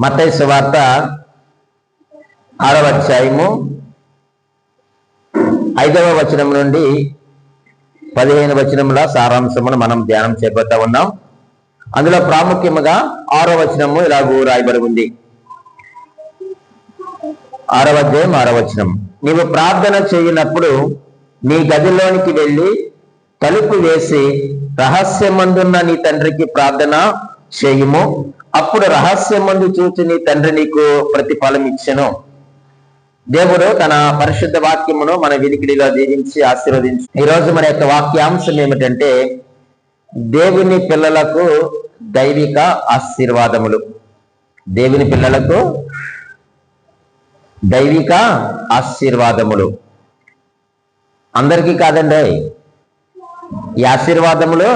మత్తయి సువార్త 6వ అధ్యాయము 5వ వచనం నుండి 15వ వచనముల సారాంశమును మనం ధ్యానం చేపడతా ఉన్నాం. అందులో ప్రాముఖ్యముగా 6వ వచనము ఇలాగూ రాయబడి ఉంది. 6వ అధ్యాయం 6వ వచనం, నీవు ప్రార్థన చేయనప్పుడు నీ గదిలోనికి వెళ్ళి తలుపు వేసి రహస్యమందున్న నీ తండ్రికి ప్రార్థన చేయుము. అప్పుడు రహస్యమందు చూచి నీ తండ్రి నీకు ప్రతిఫలం ఇచ్చెను. దేవుడు తన పరిశుద్ధ వాక్యమును మన వినికిడిలో దీవించి ఆశీర్వదించి, ఈరోజు మన యొక్క వాక్యాంశం ఏమిటంటే దేవుని పిల్లలకు దైవిక ఆశీర్వాదములు. దేవుని పిల్లలకు దైవిక ఆశీర్వాదములు. అందరికీ కాదండి ఈ ఆశీర్వాదములు,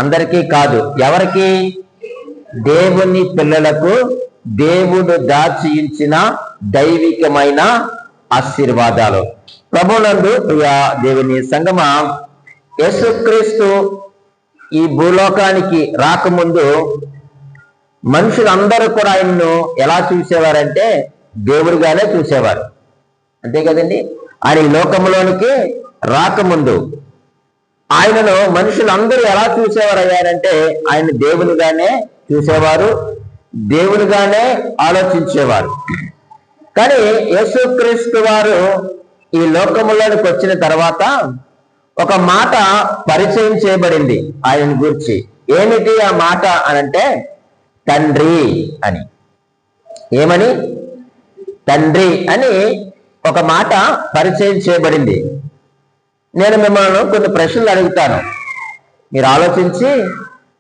అందరికీ కాదు. ఎవరికి? దేవుని పిల్లలకు దేవుడు దాచి ఉంచిన దైవికమైన ఆశీర్వాదాలు. ప్రభునందు ప్రియ దేవుని సంగమా, యేసుక్రీస్తు ఈ భూలోకానికి రాకముందు మనుషులందరూ కూడా ఆయన్ను ఎలా చూసేవారంటే దేవుడిగానే చూసేవారు. అంతే కదండి. ఆయన ఈ లోకంలోనికి రాకముందు ఆయనను మనుషులందరూ ఎలా చూసేవారు అయ్యారంటే ఆయన దేవునిగానే చూసేవారు, దేవునిగానే ఆలోచించేవారు. కానీ యేసుక్రీస్తు వారు ఈ లోకములోనికి వచ్చిన తర్వాత ఒక మాట పరిచయం చేయబడింది ఆయన గురించి. ఏమిటి ఆ మాట అనంటే తండ్రి అని. ఏమని? తండ్రి అని ఒక మాట పరిచయం చేయబడింది. నేను మిమ్మల్ని కొన్ని ప్రశ్నలు అడుగుతాను, మీరు ఆలోచించి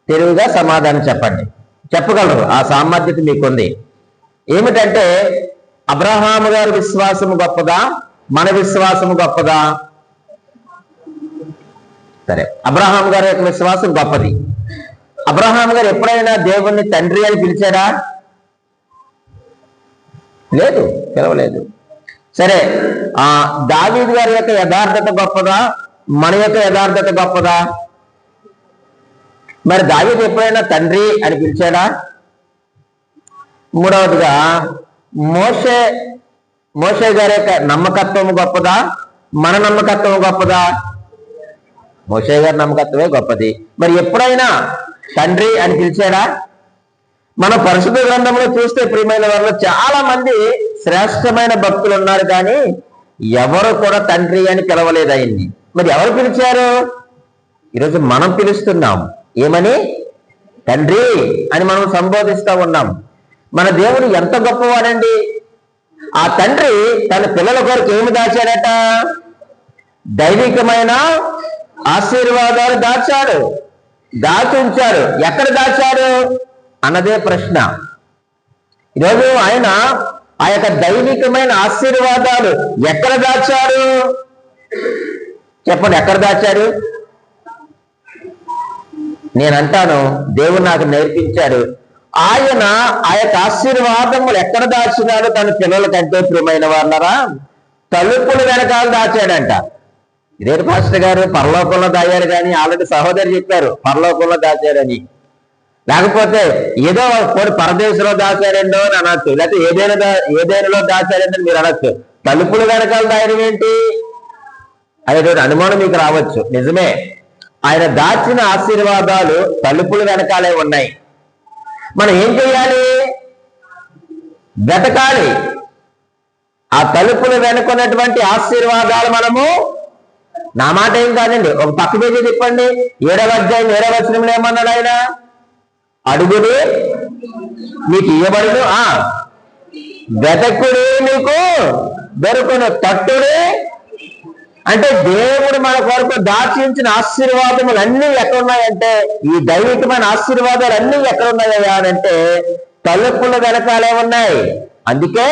తెలివిగా సమాధానం చెప్పండి. చెప్పగలరు, ఆ సామర్థ్యత మీకుంది. ఏమిటంటే, అబ్రహాము గారి విశ్వాసము గొప్పదా, మన విశ్వాసము గొప్పదా? సరే, అబ్రహాం గారి యొక్క విశ్వాసం గొప్పది. అబ్రహాం గారు ఎప్పుడైనా దేవుణ్ణి తండ్రి అని పిలిచారా? లేదు, పిలవలేదు. సరే, దావీదు గారి యొక్క యథార్థత గొప్పదా, మన యొక్క యథార్థత గొప్పదా? మరి దావీదు ఎప్పుడైనా తండ్రి అని పిలిచాడా? మూడవదిగా మోషే గారి యొక్క నమ్మకత్వం గొప్పదా, మన నమ్మకత్వం గొప్పదా? మోషే గారి నమ్మకత్వమే గొప్పది. మరి ఎప్పుడైనా తండ్రి అని పిలిచాడా? మన పరిశుద్ధ గ్రంథంలో చూస్తే ప్రియమైన వారిలో చాలా మంది శ్రేష్టమైన భక్తులు ఉన్నారు, కానీ ఎవరు కూడా తండ్రి అని పిలవలేదు ఆయన్ని. మరి ఎవరు పిలిచారు? ఈరోజు మనం పిలుస్తున్నాం. ఏమని? తండ్రి అని మనం సంబోధిస్తూ ఉన్నాం. మన దేవుడు ఎంత గొప్పవాడండి. ఆ తండ్రి తన పిల్లల కొరకు ఏమి దాచాడట? దైవికమైన ఆశీర్వాదాలు దాచాడు, దాచి ఉంచాడు. ఎక్కడ దాచాడు అన్నదే ప్రశ్న. ఈరోజు ఆయన ఆ యొక్క దైవికమైన ఆశీర్వాదాలు ఎక్కడ దాచాడు? చెప్పండి, ఎక్కడ దాచాడు? నేనంటాను, దేవుడు నాకు నేర్పించాడు. ఆయన ఆ యొక్క ఆశీర్వాదములు ఎక్కడ దాచినాడు తన పిల్లల కంటే ప్రియమైన వాళ్ళరా? తలుపులు వెనకాల దాచాడంట. ఇదేంటి పాస్టర్ గారు, పరలోకంలో దాచారు కానీ ఆల్రెడీ సహోదరు చెప్పారు పరలోకంలో దాచారని. లేకపోతే ఏదో పరదేశంలో దాచారండో అని అనొచ్చు, లేకపోతే ఏదైనాలో దాచారండి మీరు అనొచ్చు. తలుపులు వెనకాల దాయడం ఏంటి అనేటువంటి అనుమానం మీకు రావచ్చు. నిజమే, ఆయన దాచిన ఆశీర్వాదాలు తలుపులు వెనకాలే ఉన్నాయి. మనం ఏం చేయాలి? వెతకాలి. ఆ తలుపులు వెనుకున్నటువంటి ఆశీర్వాదాలు మనము, నా మాట ఏం కాదండి, ఒక పక్క పేజీ తిప్పండి. 7వ అధ్యాయం 7వ వచనంలో ఏమన్నాడు ఆయన? అడుగుడి మీకు ఇవ్వబడును, వెతకుడి మీకు దొరుకును, తట్టుడి. అంటే దేవుడు మన కొరకు దాచించిన ఆశీర్వాదములు అన్నీ ఎక్కడున్నాయంటే, ఈ దైవికమైన ఆశీర్వాదాలు అన్నీ ఎక్కడున్నాయా అంటే తలుపుల వెనకాలే ఉన్నాయి. అందుకే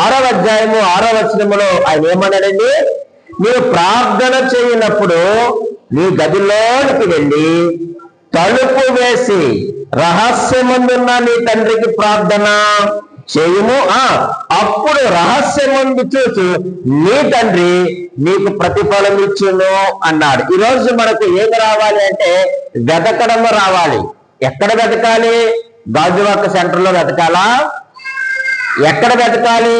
6వ అధ్యాయము 6వ వచనములో ఆయన ఏమన్నాడండి? నీవు ప్రార్థన చేయనప్పుడు నీ గదిలోనికి వెళ్ళి తలుపు వేసి రహస్యమందున్న నీ తండ్రికి ప్రార్థన చేయుము. అప్పుడు రహస్యమందు చూసి నీ తండ్రి నీకు ప్రతిఫలం ఇచ్చును అన్నాడు. ఈరోజు మనకు ఏమి రావాలి అంటే వెతకడం రావాలి. ఎక్కడ వెతకాలి? గాజువాక సెంటర్లో వెతకాలా? ఎక్కడ వెతకాలి?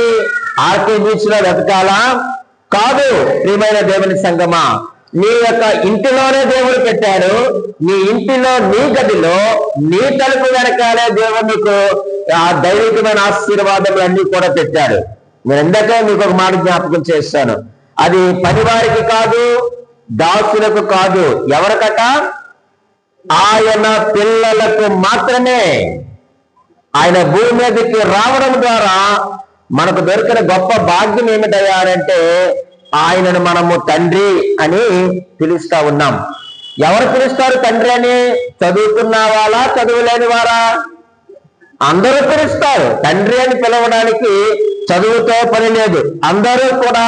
ఆర్కే బీచ్ లో వెతకాలా? కాదు ప్రియమైన దేవుని సంగమా, నీ యొక్క ఇంటిలోనే దేవుడు పెట్టాడు. నీ ఇంటిలో, నీ గదిలో, నీ తలుపు వెనకాలే దేవుడు నీకు ఆ దైవికమైన ఆశీర్వాదములన్నీ కూడా పెట్టాడు. నేను ఇందాకే మీకు ఒక మాట జ్ఞాపకం చేస్తాను. అది పనివారికి కాదు, దాసులకు కాదు. ఎవరికట? ఆయన పిల్లలకు మాత్రమే. ఆయన భూమి మీదకి రావడం ద్వారా మనకు దొరికిన గొప్ప భాగ్యం ఏమిటయ్యా అంటే ఆయనను మనము తండ్రి అని పిలుస్తా ఉన్నాం. ఎవరు పిలుస్తారు తండ్రి అని? చదువుకున్న వాళ్ళా, చదువులేని వారా? అందరూ పిలుస్తారు. తండ్రి అని పిలవడానికి చదువుతో పని లేదు. అందరూ కూడా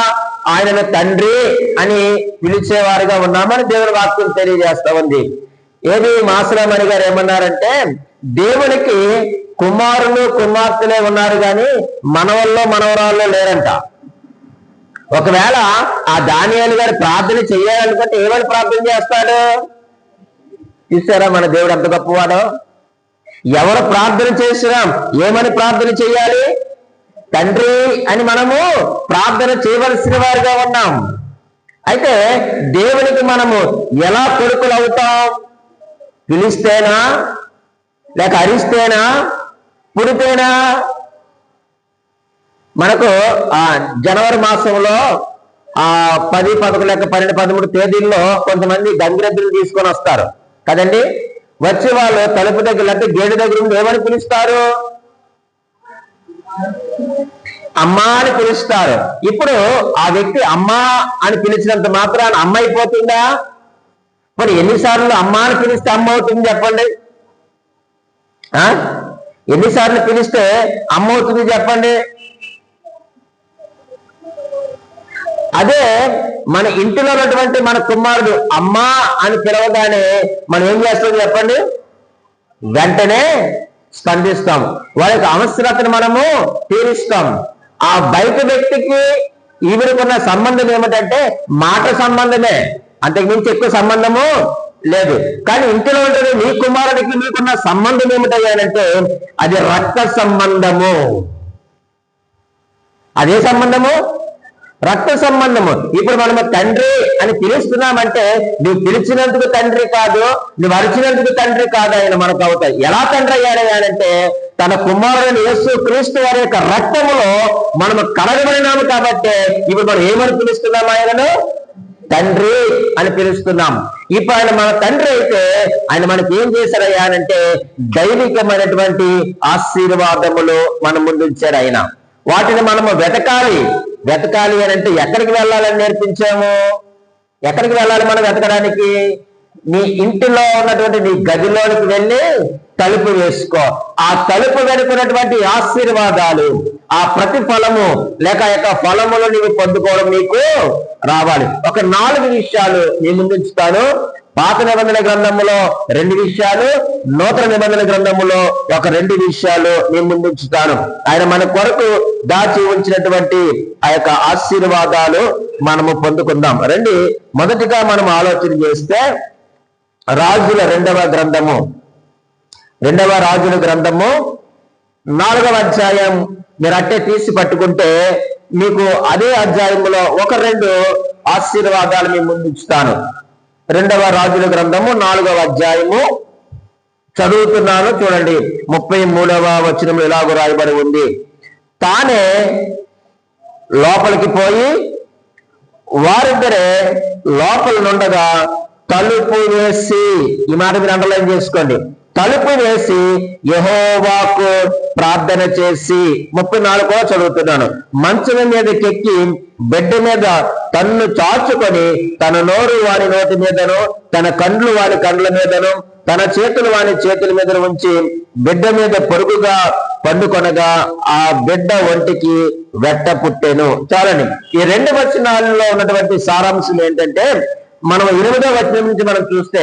ఆయనను తండ్రి అని పిలిచేవారుగా ఉన్నామని దేవుని వాక్యం తెలియజేస్తా ఉంది. ఏది మాసరామణి గారు ఏమన్నారంటే, దేవునికి కుమారులు కుమార్తెలే ఉన్నారు కానీ మనవల్లో మనవరాల్లో లేరంట. ఒకవేళ ఆ దానియేలు గారు ప్రార్థన చేయాలనుకుంటే ఏమని ప్రార్థన చేస్తాడు? చూసారా మన దేవుడు ఎంత గొప్పవాడో. ఎవరు ప్రార్థన చేసినాం ఏమని ప్రార్థన చేయాలి? తండ్రి అని మనము ప్రార్థన చేయవలసిన వారిగా ఉన్నాం. అయితే దేవునికి మనము ఎలా కొడుకులు అవుతాం? పిలిస్తేనా, లేక అరిస్తేనా, పుడితేనా? మనకు ఆ జనవరి మాసంలో 10, 11, లేక 12, 13 తేదీల్లో కొంతమంది గంగిరెద్దులు తీసుకొని వస్తారు కదండి. వచ్చి వాళ్ళు తలుపు దగ్గర లేకపోతే గేటు దగ్గర ఉండి ఏమని పిలుస్తారు? అమ్మా అని పిలుస్తారు. ఇప్పుడు ఆ వ్యక్తి అమ్మా అని పిలిచినంత మాత్రాన అమ్మ అయిపోతుందా? మరి ఎన్నిసార్లు అమ్మా అని పిలిస్తే అమ్మ అవుతుంది చెప్పండి? ఎన్నిసార్లు పిలిస్తే అమ్మ అవుతుంది చెప్పండి? అదే మన ఇంటిలో ఉన్నటువంటి మన కుమారుడు అమ్మా అని పిలవగానే మనం ఏం చేస్తాం చెప్పండి? వెంటనే స్పందిస్తాం. వాళ్ళ యొక్క అవసరతను మనము తీరుస్తాం. ఆ బయట వ్యక్తికి ఈవిడకున్న సంబంధం ఏమిటంటే మాట సంబంధమే, అంతకుమించి ఎక్కువ సంబంధము లేదు. కానీ ఇంటిలో ఉంటుంది నీ కుమారుడికి నీకున్న సంబంధం ఏమిటయ్యానంటే అది రక్త సంబంధము. అదే సంబంధము, రక్త సంబంధము. ఇప్పుడు మనము తండ్రి అని పిలుస్తున్నామంటే నువ్వు పిలిచినందుకు తండ్రి కాదు, నువ్వు అరిచినందుకు తండ్రి కాదు ఆయన మనకు అవుతాయి. ఎలా తండ్రి అయ్యాడంటే తన కుమారుని యేసు క్రీస్తు వారి యొక్క రక్తములో మనము కడగబడినాము కాబట్టి ఇప్పుడు మనం ఏమని పిలుస్తున్నాం? ఆయనను తండ్రి అని పిలుస్తున్నాం. ఇప్పుడు ఆయన మన తండ్రి అయితే ఆయన మనకి ఏం చేశారయ్యా అంటే దైవికమైనటువంటి ఆశీర్వాదములు మన ముందు ఉంచాడు ఆయన. వాటిని మనము వెతకాలి. వెతకాలి అని అంటే ఎక్కడికి వెళ్ళాలని నేర్పించాము? ఎక్కడికి వెళ్ళాలి మనం వెతకడానికి? నీ ఇంటిలో ఉన్నటువంటి నీ గదిలోనికి వెళ్ళి తలుపు వేసుకో. ఆ తలుపు వెనుకున్నటువంటి ఆశీర్వాదాలు, ఆ ప్రతిఫలము లేక యొక్క ఫలములు నీవు పొందుకోవడం నీకు రావాలి. ఒక 4 విషయాలు నీ ముందు ఉంచుతాను. పాత నిబంధన గ్రంథములో 2 విషయాలు, నూతన నిబంధన గ్రంథములో ఒక 2 విషయాలు నీ ముందు ఉంచుతాను. ఆయన మన కొరకు దాచి ఉంచినటువంటి ఆ యొక్క ఆశీర్వాదాలు మనము పొందుకుందాం. రండి, మొదటిగా మనం ఆలోచన చేస్తే రాజుల 2వ గ్రంథము, 2వ రాజుల గ్రంథము 4వ అధ్యాయం మీరు అట్టే తీసి పట్టుకుంటే మీకు అదే అధ్యాయంలో 1-2 ఆశీర్వాదాలు మీ ముందు ఉంచుతాను. 2వ రాజుల గ్రంథము 4వ అధ్యాయము చదువుతున్నాను చూడండి. 33వ వచనంలో ఇలాగ రాయబడి ఉంది. తానే లోపలికి పోయి వారిద్దరే లోపల నుండగా తలుపు వేసి, ఈ మాట మీరు అండర్లైన్ చేసుకోండి, తలుపు వేసి యెహోవాకు ప్రార్థన చేసి, 34 చదువుతున్నాను, మంచం మీదకెక్కి బిడ్డ మీద తన్ను చాచుకొని తన నోరు వాని నోటి మీదను, తన కండ్లు వాని కండ్ల మీదను, తన చేతులు వాని చేతుల మీద ఉంచి బిడ్డ మీద పొరుగుగా పండుకొనగా ఆ బిడ్డ ఒంటికి వెట్ట పుట్టెను. చాలండి. ఈ 2 వచనాలలో ఉన్నటువంటి సారాంశం ఏంటంటే మనం 8వ వచనం నుంచి మనం చూస్తే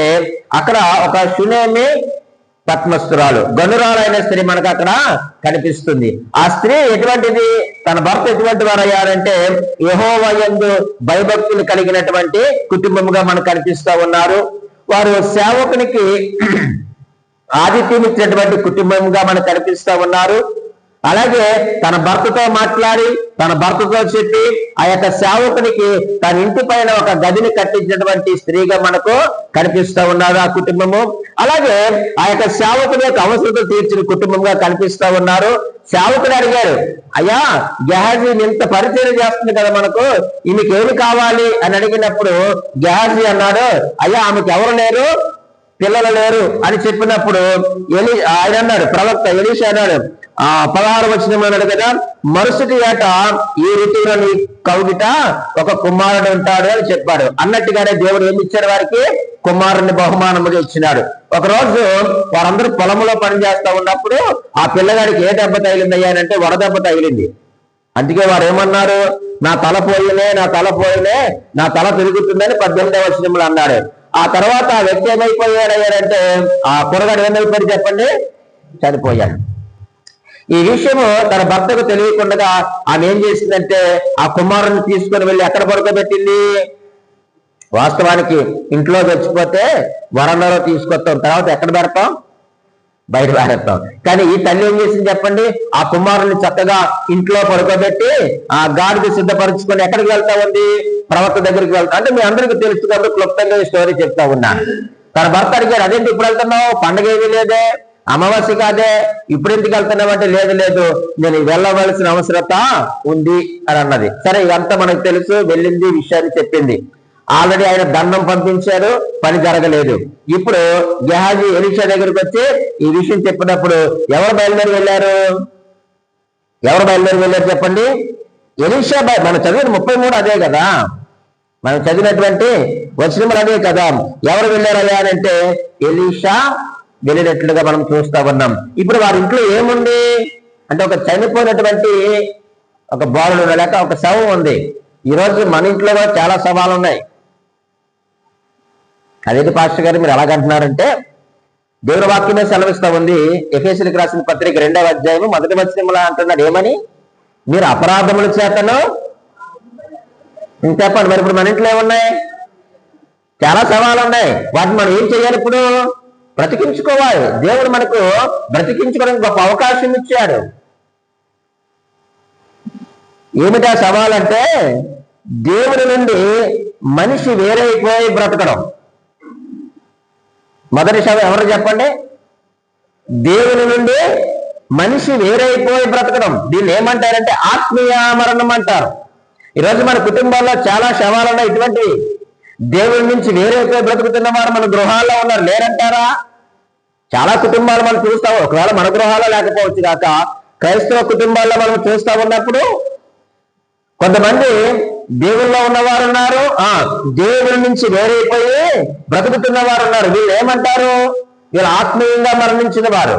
అక్కడ ఒక షునేమి పద్మస్తురాలు, గనురాలైన స్త్రీ మనకు అక్కడ కనిపిస్తుంది. ఆ స్త్రీ ఎటువంటిది? తన భర్త ఎటువంటి వారు అయ్యారంటే యెహోవా యందు భయభక్తులు కలిగినటువంటి కుటుంబముగా మనకు కనిపిస్తూ ఉన్నారు. వారు సేవకునికి ఆతిథ్యం ఇచ్చినటువంటి కుటుంబంగా మనకు కనిపిస్తూ ఉన్నారు. అలాగే తన భర్తతో మాట్లాడి తన భర్తతో చెప్పి ఆ యొక్క సేవకునికి తన ఇంటి పైన ఒక గదిని కట్టించినటువంటి స్త్రీగా మనకు కనిపిస్తూ ఉన్నారు ఆ కుటుంబము. అలాగే ఆ యొక్క సేవకుని యొక్క అవసరతలు తీర్చిన కుటుంబంగా కనిపిస్తూ ఉన్నారు. సేవకుడు అడిగారు, అయ్యా గెహాజీ ఇంత పరిచయం చేస్తుంది కదా మనకు, ఈమెకి ఏమి కావాలి అని అడిగినప్పుడు గెహాజీ అన్నాడు, అయ్యా ఆమెకు ఎవరు లేరు, పిల్లలు లేరు అని చెప్పినప్పుడు ఆయన అన్నాడు, ప్రవక్త ఎలీషా అన్నాడు 16వ వచనం అన్నాడు కదా, మరుసటి ఏట ఈ ఋతువులో నీ కౌగిట ఒక కుమారుడు ఉంటాడు అని చెప్పాడు. అన్నట్టుగానే దేవుడు ఏమి ఇచ్చాడు, వారికి కుమారుడిని బహుమానముగా ఇచ్చినాడు. ఒకరోజు వారందరూ పొలంలో పనిచేస్తా ఉన్నప్పుడు ఆ పిల్లగాడికి ఏ దెబ్బ తగిలిందయ్యా అంటే వడదెబ్బ తగిలింది. అందుకే వారు ఏమన్నారు, నా తల పోయినే నా తల తిరుగుతుందని 18వ వచనంలో అన్నాడు. ఆ తర్వాత ఆ వ్యక్తి ఏమైపోయాడయ్యాడంటే ఆ కురగాడు ఏమైపోయాడు చెప్పండి, చనిపోయాడు. ఈ విషయము తన భర్తకు తెలియకుండా ఆమె ఏం చేసిందంటే ఆ కుమారుని తీసుకొని వెళ్ళి ఎక్కడ పడుకోబెట్టింది. వాస్తవానికి ఇంట్లో చచ్చిపోతే వరండాలో తీసుకొస్తాం, తర్వాత ఎక్కడ పెడతాం, బయట పారేస్తాం. కానీ ఈ తల్లి ఏం చేసింది చెప్పండి, ఆ కుమారుని చక్కగా ఇంట్లో పడుకోబెట్టి ఆ గాడికి సిద్ధపరచుకొని ఎక్కడికి వెళ్తా ఉంది, ప్రవక్త దగ్గరికి వెళ్తా. అంటే మీ అందరికీ తెలుసు కాబట్టి క్లుప్తంగా ఈ స్టోరీ చెప్తా ఉన్నాను. తన భర్త అడిగారు, అదేంటి ఇప్పుడు వెళ్తున్నావు, పండగ ఏమీ లేదే, అమావాస్య కాదే, ఇప్పుడు ఎందుకు వెళ్తున్నావు అంటే లేదు నేను వెళ్ళవలసిన అవసరత ఉంది అని అన్నది. సరే ఇదంతా మనకు తెలుసు, వెళ్ళింది, విషయాన్ని చెప్పింది. ఆల్రెడీ ఆయన దండం పంపించారు, పని జరగలేదు. ఇప్పుడు గెహాజీ ఎలీషా దగ్గరికి వచ్చి ఈ విషయం చెప్పినప్పుడు ఎవరు బయలుదేరి వెళ్ళారు చెప్పండి, ఎలీషా. మనం చదివిన 33 అదే కదా, మనం చదివినటువంటి వచనములు అదే కదా. ఎవరు వెళ్ళారయ్యా అని అంటే ఎలీషా వెళ్ళినట్లుగా మనం చూస్తా ఉన్నాం. ఇప్పుడు వారి ఇంట్లో ఏముంది అంటే ఒక చనిపోయినటువంటి ఒక బాలుడు లేక ఒక శవం ఉంది. ఈరోజు మన ఇంట్లో కూడా చాలా శవాలు ఉన్నాయి. అదేంటి పాస్టర్ గారు మీరు ఎలాగంటున్నారంటే, దేవుని వాక్యమే సెలవిస్తా ఉంది. ఎఫెసీయులకు రాసిన పత్రిక 2వ అధ్యాయము 1వ వచనంలో అంటున్నాడు ఏమని, మీరు అపరాధముల చేతను చెప్పండి. మరి ఇప్పుడు మన ఇంట్లో ఏమున్నాయి, చాలా సవాలు ఉన్నాయి. వాటిని మనం ఏం చేయాలి, ఇప్పుడు బ్రతికించుకోవాలి. దేవుడు మనకు బ్రతికించుకోవడానికి గొప్ప అవకాశం ఇచ్చాడు. ఏమిటా సవాలంటే, దేవుడి నుండి మనిషి వేరైపోయి బ్రతకడం. మొదటి శవం ఎవరు చెప్పండి, దేవుని నుండి మనిషి వేరైపోయి బ్రతకడం. దీన్ని ఏమంటారంటే ఆత్మీయ మరణం అంటారు. ఈరోజు మన కుటుంబాల్లో చాలా శవాలు ఉన్నాయి ఇటువంటివి. దేవుడి నుంచి వేరైపోయి బ్రతుకుతున్న వారు మన గృహాల్లో ఉన్నారు, లేరంటారా? చాలా కుటుంబాలు మనం చూస్తాము. ఒకవేళ మన గృహాల్లో లేకపోవచ్చు కాక క్రైస్తవ కుటుంబాల్లో మనం చూస్తా ఉన్నప్పుడు కొంతమంది దేవుల్లో ఉన్నవారు ఉన్నారు, దేవుడి నుంచి వేరైపోయి బ్రతుకుతున్న వారు ఉన్నారు. వీళ్ళు ఏమంటారు, వీళ్ళు ఆత్మీయంగా మరణించిన వారు.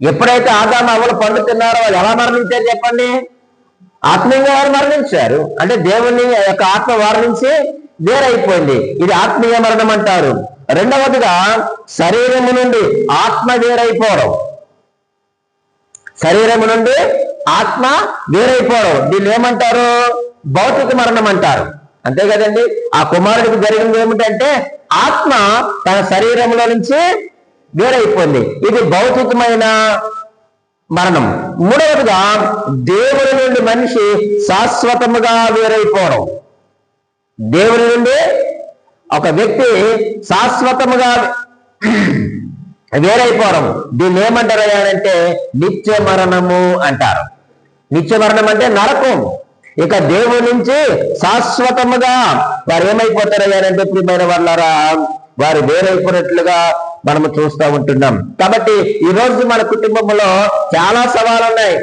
ఎప్పుడైతే ఆదాము అవ్వలు పండుతున్నారో వాళ్ళు ఎలా మరణించారు చెప్పండి, ఆత్మీయంగా వారు మరణించారు. అంటే దేవుని యొక్క ఆత్మ వారి నుంచి వేరైపోయింది. ఇది ఆత్మీయ మరణం అంటారు. రెండవదిగా శరీరము నుండి ఆత్మ వేరైపోవడం. శరీరము నుండి ఆత్మ వేరైపోవడం, దీన్ని ఏమంటారు, భౌతిక మరణం అంటారు. అంతే కదండి. ఆ కుమారుడికి జరిగింది ఏమిటంటే ఆత్మ తన శరీరంలో నుంచి వేరైపోయింది. ఇది భౌతికమైన మరణం. మూడవదిగా దేవుని నుండి మనిషి శాశ్వతముగా వేరైపోవడం. దేవుని నుండి ఒక వ్యక్తి శాశ్వతముగా వేరైపోవడం, దీన్ని ఏమంటారు అంటే నిత్య మరణము అంటారు. నిత్య మరణం అంటే నరకం. ఇక దేవుడి నుంచి శాశ్వతముగా వారు ఏమైపోతారయ్యారంటే ప్రియమైన వాళ్ళారా, వారు వేరైపోయినట్లుగా మనము చూస్తూ ఉంటున్నాం. కాబట్టి ఈ రోజు మన కుటుంబంలో చాలా సవాలు ఉన్నాయి.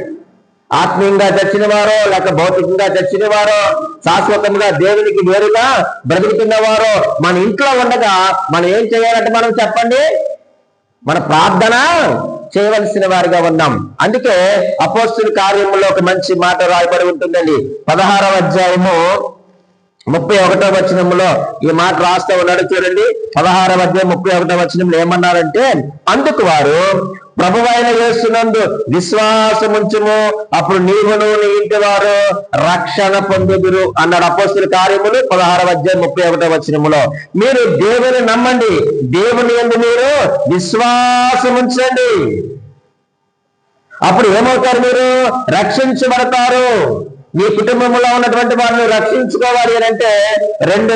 ఆత్మీయంగా చచ్చిన వారో లేక భౌతికంగా చచ్చిన వారో శాశ్వతంగా దేవునికి వేరుగా బ్రతుకుతున్న వారో మన ఇంట్లో ఉండగా మనం ఏం చేయాలంటే మనం చెప్పండి, మన ప్రార్థన చేయవలసిన వారిగా ఉన్నాం. అందుకే అపోస్తుల కార్యములో ఒక మంచి మాట రాయబడి ఉంటుందండి. 16వ అధ్యాయము 31వ వచనంలో ఈ మాట రాస్తూ ఉన్నాడు చూడండి. 16వ అధ్యాయం 31వ వచనంలో ఏమన్నారంటే, అందుకు వారు ప్రభువైన యేసునందు విశ్వాసముంచుము, అప్పుడు నీవును నీ ఇంటి వారు రక్షణ పొందుదురు అన్నాడు. అపోస్తుల కార్యములు 16వ అధ్యాయం 31వ వచనములో మీరు దేవుని నమ్మండి, దేవుని యందు మీరు విశ్వాసముంచండి. అప్పుడు ఏమవుతారు? మీరు రక్షించబడతారు. మీ కుటుంబంలో ఉన్నటువంటి వాళ్ళని రక్షించుకోవాలి అని అంటే రెండు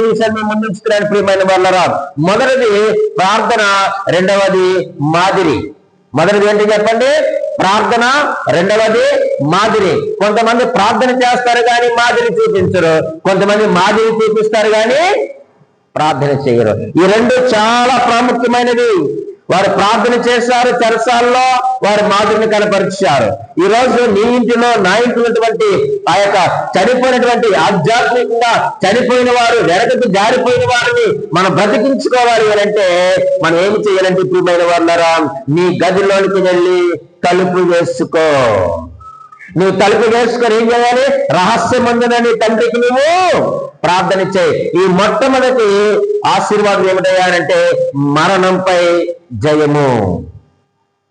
విషయాలు మేము ముందుంచుతున్నాను ప్రియమైన వాళ్ళరా. మొదటిది ప్రార్థన, రెండవది మాదిరి. మొదటిది ఏంటి చెప్పండి? ప్రార్థన, రెండవది మాదిరి. కొంతమంది ప్రార్థన చేస్తారు కానీ మాదిరి చూపించరు, కొంతమంది మాదిరి చూపిస్తారు కానీ ప్రార్థన చేయరు. ఈ రెండు చాలా ప్రాముఖ్యమైనవి. వారు ప్రార్థన చేశారు చెరసాల్లో, వారు మాదిరిని కనపరిచారు. ఈ రోజు నీ ఇంటిలో, నా ఇంట్లో ఉన్నటువంటి ఆ యొక్క చనిపోయినటువంటి, ఆధ్యాత్మికంగా చనిపోయిన వారు, వెనకకు జారిపోయిన వారిని మనం బ్రతికించుకోవాలి అని అంటే మనం ఏమి చేయాలంటే ప్రియమైన వాళ్ళరా, నీ గదిలోనికి వెళ్ళి తలుపు వేసుకో. నువ్వు తలుపు వేసుకొని ఏం చేయాలి? రహస్యమందున నీ తండ్రికి నువ్వు ప్రార్థన చేయి. ఈ మొట్టమొదటి ఆశీర్వాదం ఏమిటయ్యానంటే మరణంపై జయము.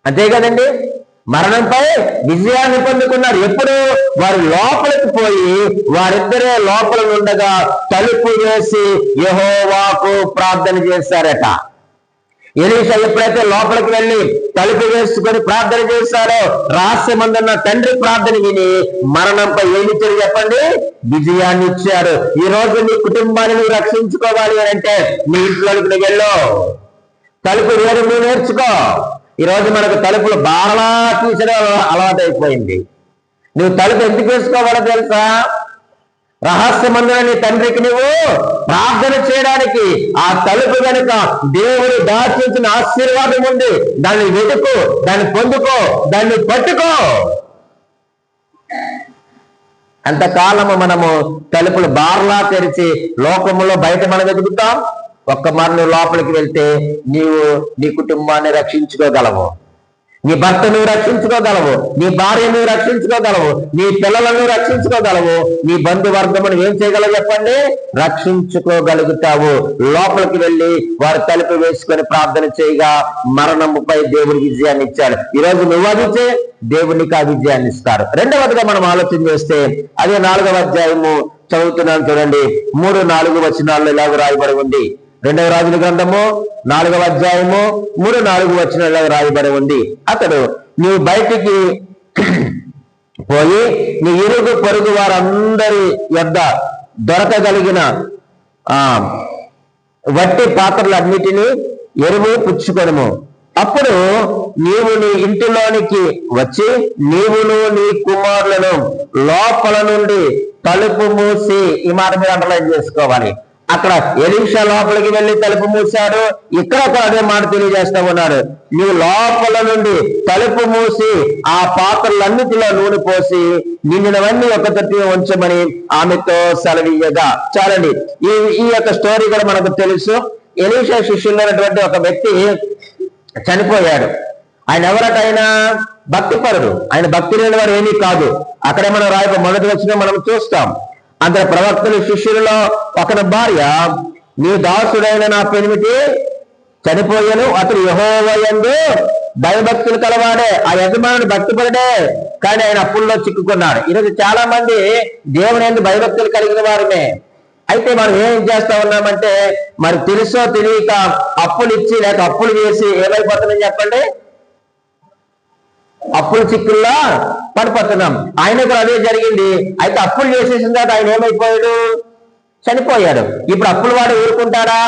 అంతే కదండి, మరణంపై విజయాన్ని పొందుకున్నారు. ఎప్పుడు? వారు లోపలికి పోయి వారిద్దరే లోపల ఉండగా తలుపు వేసి యెహోవాకు ప్రార్థన చేశారట. ఎలీషా ఎప్పుడైతే లోపలికి వెళ్ళి తలుపు వేసుకొని ప్రార్థన చేశారో, రహస్యమందున్న తండ్రి ప్రార్థన విని మరణంపై ఏమి ఇచ్చారు చెప్పండి? విజయాన్ని ఇచ్చారు. ఈ రోజు నీ కుటుంబాన్ని నువ్వు రక్షించుకోవాలి అని అంటే నీ ఇంట్లోకి నువ్వు వెళ్ళు, తలుపు వేరు నువ్వు నేర్చుకో. ఈ రోజు మనకు తలుపులు బాగా తీసడం అలవాటు అయిపోయింది. నువ్వు తలుపు ఎందుకు వేసుకోవాలో తెలుసా? రహస్యమందున నీ తండ్రికి నువ్వు ప్రార్థన చేయడానికి. ఆ తలుపు కనుక దేవుడు దాచించిన ఆశీర్వాదం ఉంది. దాన్ని వెతుకు, దాన్ని పొందుకో, దాన్ని పట్టుకో. అంతకాలము మనము తలుపులు బార్లా తెరిచి లోకములో బయట మనం వెతుకుతాం. ఒక్క మారు నువ్వు లోపలికి వెళ్తే నీవు నీ కుటుంబాన్ని రక్షించుకోగలవు, నీ భర్త నువ్వు రక్షించుకోగలవు, నీ భార్య నువ్వు రక్షించుకోగలవు, నీ పిల్లలను రక్షించుకోగలవు, నీ బంధువర్గమును ఏం చేయగలవు చెప్పండి? రక్షించుకోగలుగుతావు. లోపలికి వెళ్ళి వారు తలుపు వేసుకొని ప్రార్థన చేయగా మరణముపై దేవుడి విజయాన్ని ఇచ్చాడు. ఈరోజు నువ్వు అది చే, దేవునికి ఆ విజయాన్ని ఇస్తారు. రెండవదిగా మనం ఆలోచన చేస్తే అదే 4వ అధ్యాయము చదువుతున్నాను చూడండి. 3-4 వచనాల్లో ఇలాగ రాయబడి ఉంది. 2వ రాజుల గ్రంథము 4వ అధ్యాయము 3-4 వచనాల్లో రాయబడి ఉంది. అతడు నీవు బయటికి పోయి నీ ఇరుగు పొరుగు వారందరి యొద్ద దొరకగలిగిన వట్టి పాత్రలన్నిటినీ ఎరువు పుచ్చుకొనుము. అప్పుడు నీవు నీ ఇంటిలోనికి వచ్చి నీవును నీ కుమారులను లోపల నుండి తలుపు మూసి, ఈ మాట మీరు అండర్లైన్ చేసుకోవాలి. అక్కడ ఎలీషా లోపలికి వెళ్ళి తలుపు మూసాడు, ఇక్కడ అదే మాట తెలియజేస్తా ఉన్నాడు. నీవు లోపల నుండి తలుపు మూసి ఆ పాత్రలన్నిటిలో నూనె పోసి నిండినవన్నీ ఒక తట్టు ఉంచమని ఆమెతో సెలవీయగా. చాలండి, ఈ యొక్క స్టోరీ కూడా మనకు తెలుసు. ఎలీషా శిష్యుల్లో ఉన్నటువంటి ఒక వ్యక్తి చనిపోయాడు. ఆయన ఎవరట? ఆయన భక్తిపరుడు. ఆయన భక్తి లేని వాడు ఏమీ కాదు. అక్కడే మనం మొదటి వచ్చిన మనం చూస్తాం. అందరి ప్రవక్తలు శిష్యులలో ఒకరి భార్య, నీ దాసుడైన నా పెనిమిటి చనిపోయాను, అతడు యెహోవా యందు భయభక్తులు కలవాడే, ఆ యజమానుడు భక్తిపరుడే, కానీ ఆయన అప్పుల్లో చిక్కుకున్నాడు. ఈరోజు చాలా మంది దేవుని యందు భయభక్తులు కలిగిన వారమే. అయితే మనం ఏం చేస్తా ఉన్నామంటే మరి తెలుసో తెలియక అప్పులు ఇచ్చి లేక అప్పులు చేసి ఏమైపోతున్నాం చెప్పండి? అప్పుల చిక్కుల్లో పడిపోతున్నాం. ఆయన కూడా అదే జరిగింది. అయితే అప్పులు చేసేసిన తర్వాత ఆయన ఏమైపోయాడు? చనిపోయాడు. ఇప్పుడు అప్పులు వాడు ఊరుకుంటాడా?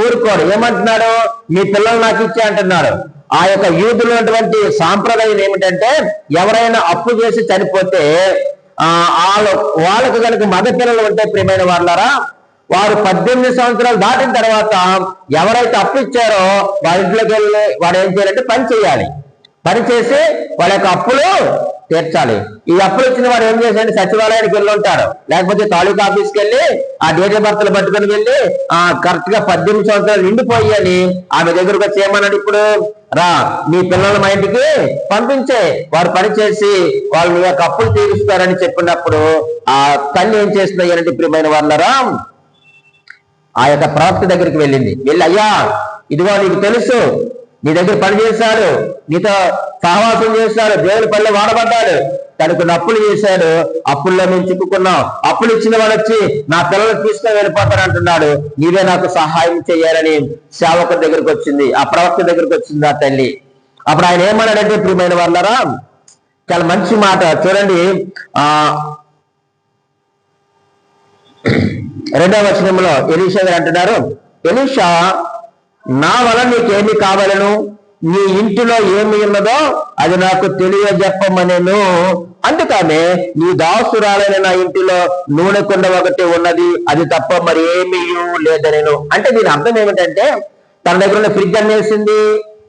ఊరుకోడు. ఏమంటున్నాడు? మీ పిల్లలు నాకు ఇచ్చే అంటున్నాడు. ఆ యొక్క యూదులు ఉన్నటువంటి సాంప్రదాయం ఏమిటంటే ఎవరైనా అప్పు చేసి చనిపోతే వాళ్ళకు కనుక మగ పిల్లలు ఉంటే ప్రియమైన వాళ్ళారా, వారు 18 సంవత్సరాలు దాటిన తర్వాత ఎవరైతే అప్పు ఇచ్చారో వారి ఇంట్లోకి వెళ్ళి వాడు ఏం చేయాలంటే పని చేయాలి. పని చేసి వాళ్ళ యొక్క అప్పులు తీర్చాలి. ఈ అప్పులు ఇచ్చిన వాడు ఏం చేశాడు? సచివాలయానికి వెళ్ళి ఉంటాడు, లేకపోతే తాలూకా ఆఫీస్కి వెళ్ళి ఆ డేట్ ఆఫ్ బర్త్లు పట్టుకుని వెళ్ళి కరెక్ట్ గా 18 సంవత్సరాలు నిండిపోయి అని ఆమె దగ్గరకు వచ్చి ఏమన్నాడు? ఇప్పుడు రా, మీ పిల్లల మా ఇంటికి పంపించే, వారు పని చేసి వాళ్ళు నీ యొక్క అప్పులు తీరుస్తారని చెప్పినప్పుడు ఆ తల్లి ఏం చేస్తున్నాయి అంటే ప్రియమైన వాళ్ళరా, ఆ యొక్క ప్రవక్త దగ్గరికి వెళ్ళింది. వెళ్ళి, అయ్యా ఇదిగో నీకు తెలుసు, నీ దగ్గర పని చేశాడు, నీతో సహవాసం చేశాడు, దేవుని పనిలో వాడబడ్డాడు, తనకు అప్పులు చేశాడు, అప్పుల్లో మేము చిక్కుకున్నాం, అప్పులు ఇచ్చిన వాడు వచ్చి నా పిల్లలు తీసుకొని వెళ్ళిపోతాడు అంటున్నాడు, నీవే నాకు సహాయం చేయాలని సేవకుడి దగ్గరికి వచ్చింది, ఆ ప్రవక్త దగ్గరికి వచ్చింది ఆ తల్లి. అప్పుడు ఆయన ఏమన్నాడంటే ప్రియమైన వాళ్ళారా, చాలా మంచి మాట చూడండి. 2వ వచనంలో ఎలీషా గారు అంటున్నారు, ఎలీషా, నా వలన నీకేమి కావాలను, నీ ఇంటిలో ఏమి ఉన్నదో అది నాకు తెలియజెప్పమనెను. అందుకనే నీ దాసురాలైన నా ఇంటిలో నూనె కుండ ఒకటి ఉన్నది, అది తప్ప మరి ఏమీ లేదనెను. అంటే దీని అర్థం ఏమిటంటే, తన దగ్గర ఉన్న ఫ్రిడ్జ్ అమ్మేసింది,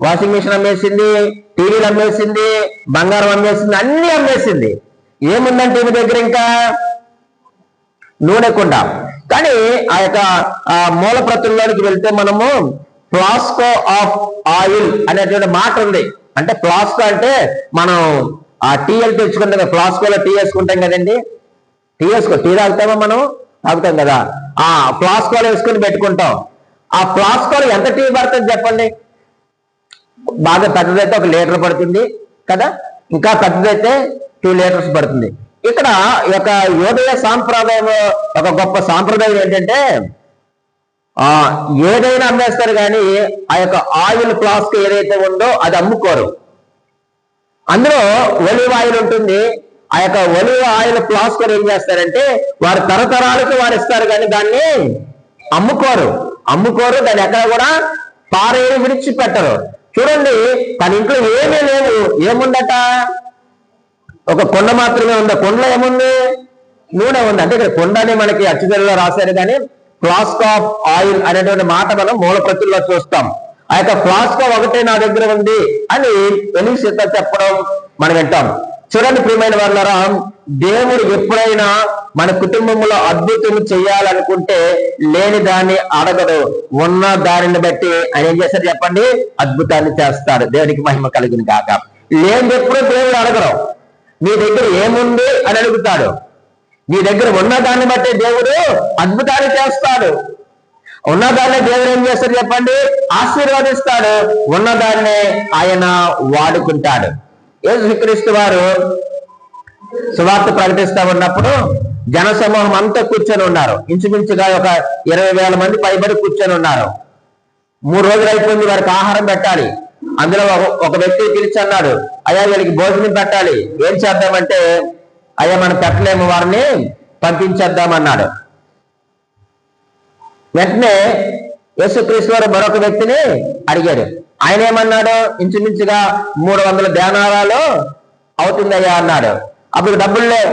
వాషింగ్ మిషన్ అమ్మేసింది, టీవీలు అమ్మేసింది, బంగారం అమ్మేసింది, అన్ని అమ్మేసింది. ఏముందంటే ఈమె దగ్గర ఇంకా నూనె కుండ. కానీ ఆ యొక్క మూల ప్రతుల్లోనికి వెళ్తే మనము ఫ్లాస్కో ఆఫ్ ఆయిల్ అనేటువంటి మాట ఉంది. అంటే ఫ్లాస్కో అంటే మనం ఆ టీఎల్ తెచ్చుకుంటాం కదా, ఫ్లాస్కోలో టీ వేసుకుంటాం కదండి, టీ తాగుతామా మనం, తాగుతాం కదా, ఆ ఫ్లాస్కోలో వేసుకుని పెట్టుకుంటాం. ఆ ఫ్లాస్కోలో ఎంత టీ పడుతుంది చెప్పండి? బాగా పెద్దదైతే 1 లీటర్ పడుతుంది కదా, ఇంకా పెద్దదైతే 2 లీటర్స్ పడుతుంది. ఇక్కడ ఈ యొక్క యోదయ సాంప్రదాయం ఒక గొప్ప సాంప్రదాయం ఏంటంటే, ఏదైనా అమ్మేస్తారు కానీ ఆ యొక్క ఆయిల్ ఫ్లాస్క్ ఏదైతే ఉందో అది అమ్ముకోరు. అందులో ఒలివ్ ఆయిల్ ఉంటుంది. ఆ యొక్క ఒలివ్ ఆయిల్ ఫ్లాస్క్ ఏం చేస్తారంటే వారు తరతరాలకు వారు ఇస్తారు కానీ దాన్ని అమ్ముకోరు. దాన్ని ఎక్కడ కూడా పారేసి విడిచిపెట్టరు. చూడండి, తన ఇంట్లో ఏమీ లేవు, ఏముందట, ఒక కొండ మాత్రమే ఉంది. కొండలో ఏముంది? నూనె ఉంది. అంటే ఇక్కడ కొండ అని మనకి అచ్చుతెరలో రాశారు కానీ ఫ్లాస్క్ ఆఫ్ ఆయిల్ అనేటువంటి మాట మనం మూల ప్రతుల్లో చూస్తాం. ఆ యొక్క ఫ్లాస్క్ ఒకటే నా దగ్గర ఉంది అని ఎలీషా చెప్పడం మనం వింటాం. చూడండి ప్రియమైన వాళ్ళారా, దేవుడు ఎప్పుడైనా మన కుటుంబంలో అద్భుతం చేయాలనుకుంటే లేని దాన్ని అడగడు, ఉన్న దానిని బట్టి ఆయన ఏం చేస్తారు చెప్పండి? అద్భుతాన్ని చేస్తాడు. దేవునికి మహిమ కలుగును కాక. లేని ఎప్పుడు దేవుడు అడగరు. నీ దగ్గర ఏముంది అని అడుగుతాడు. నీ దగ్గర ఉన్న దాన్ని బట్టి దేవుడు అద్భుతాన్ని చేస్తాడు. ఉన్నదాన్నే దేవుడు ఏం చేస్తాడు చెప్పండి? ఆశీర్వదిస్తాడు. ఉన్నదాన్నే ఆయన వాడుకుంటాడు. యేసుక్రీస్తు వారు సువార్త ప్రకటిస్తా ఉన్నప్పుడు జనసమూహం అంతా కూర్చొని ఉన్నారు. ఇంచుమించుగా ఒక 20,000 మంది పైబడి కూర్చొని ఉన్నారు. 3 రోజులు అయిపోయింది, వారికి ఆహారం పెట్టాలి. అందులో ఒక వ్యక్తి పిలిచి అన్నాడు, అయ్యా వీళ్ళకి భోజనం పెట్టాలి, ఏం చేద్దామంటే, అయ్యా మనం పెట్టలేము, వారిని పంపించేద్దామన్నాడు. వెంటనే యేసుక్రీస్తు వారు మరొక వ్యక్తిని అడిగాడు. ఆయన ఏమన్నాడు? ఇంచుమించుగా 300 దేనారాలు అవుతుందయ్యా అన్నాడు. అప్పుడు డబ్బులు లేవు.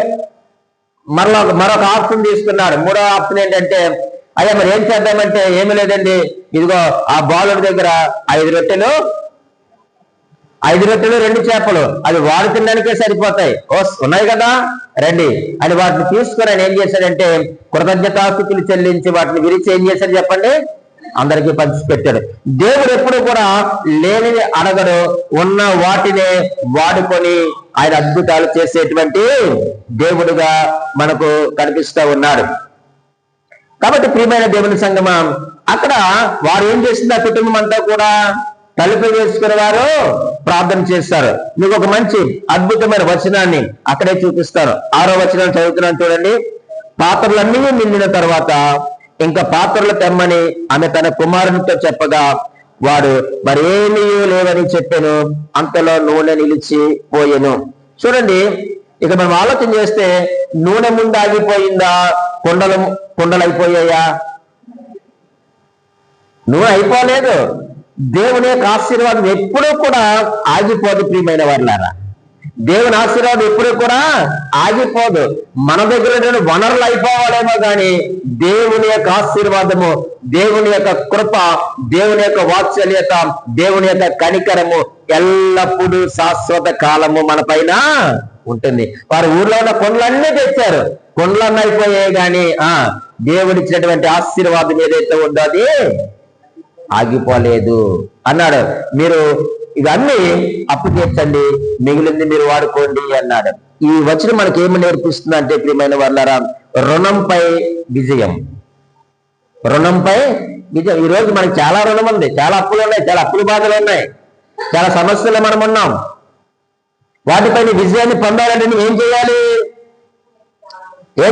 మరొక ఆప్షన్ తీసుకున్నాడు. 3వ ఆప్షన్ ఏంటంటే, అయ్యా మరి ఏం చేద్దామంటే, ఏమి లేదండి, ఇదిగో ఆ బాలుడి దగ్గర 5 రొట్టెలు 2 చేపలు, అది వాడు తినడానికే సరిపోతాయి, ఉన్నాయి కదా, రండి అని వాటిని తీసుకుని ఆయన ఏం చేశాడంటే కృతజ్ఞతాస్తుతులు చెల్లించి వాటిని విరిచి ఏం చేశాడు చెప్పండి? అందరికీ పంచిపెట్టాడు. దేవుడు ఎప్పుడు కూడా లేనిది అడగడు, ఉన్న వాటినే వాడుకొని ఆయన అద్భుతాలు చేసేటువంటి దేవుడుగా మనకు కనిపిస్తూ ఉన్నాడు. కాబట్టి ప్రియమైన దేవుని సంగమం, అక్కడ వారు ఏం చేసింది? ఆ కుటుంబం అంతా కూడా తలుపు వేసుకునే వారు ప్రార్థన చేస్తారు. మీకు ఒక మంచి అద్భుతమైన వచనాన్ని అక్కడే చూపిస్తారు. 6వ వచనం చదువుతున్నాను చూడండి. పాత్రలన్నీ నిండిన తర్వాత ఇంకా పాత్రలు తెమ్మని ఆమె తన కుమారునితో చెప్పగా వాడు మరేమీ లేవని చెప్పాను. అంతలో నూనె నిలిచిపోయెను. చూడండి, ఇక మనం ఆలోచన చేస్తే నూనె ముందు ఆగిపోయిందా? కుండలు అయిపోయాయా? నూనె అయిపోలేదు. దేవుని యొక్క ఆశీర్వాదం ఎప్పుడూ కూడా ఆగిపోదు ప్రియమైన వాళ్ళారా. దేవుని ఆశీర్వాదం ఎప్పుడూ కూడా ఆగిపోదు. మన దగ్గర వనరులు అయిపోవాలేమో కానీ దేవుని యొక్క ఆశీర్వాదము, దేవుని యొక్క కృప, దేవుని యొక్క వాత్సల్యత, దేవుని యొక్క కనికరము ఎల్లప్పుడూ శాశ్వత కాలము మన పైన ఉంటుంది. వారు ఊర్లో ఉన్న కొండలన్నీ తెచ్చారు, కొండలన్నీ అయిపోయాయి కానీ దేవుడిచ్చినటువంటి ఆశీర్వాదం ఏదైతే ఉందో అది ఆగిపోలేదు అన్నాడు. మీరు ఇవన్నీ అప్పు తీర్చండి, మిగిలింది మీరు వాడుకోండి అన్నాడు. ఈ వచనం మనకి ఏమి నేర్పిస్తుంది అంటే ప్రియమైన వాళ్ళారా, రుణంపై విజయం. రుణంపై విజయం. ఈ రోజు మనకి చాలా రుణం ఉంది, చాలా అప్పులు ఉన్నాయి, చాలా అప్పుల బాధలు ఉన్నాయి, చాలా సమస్యలు మనం ఉన్నాం. వాటిపైన విజయాన్ని పొందాలంటే నువ్వు ఏం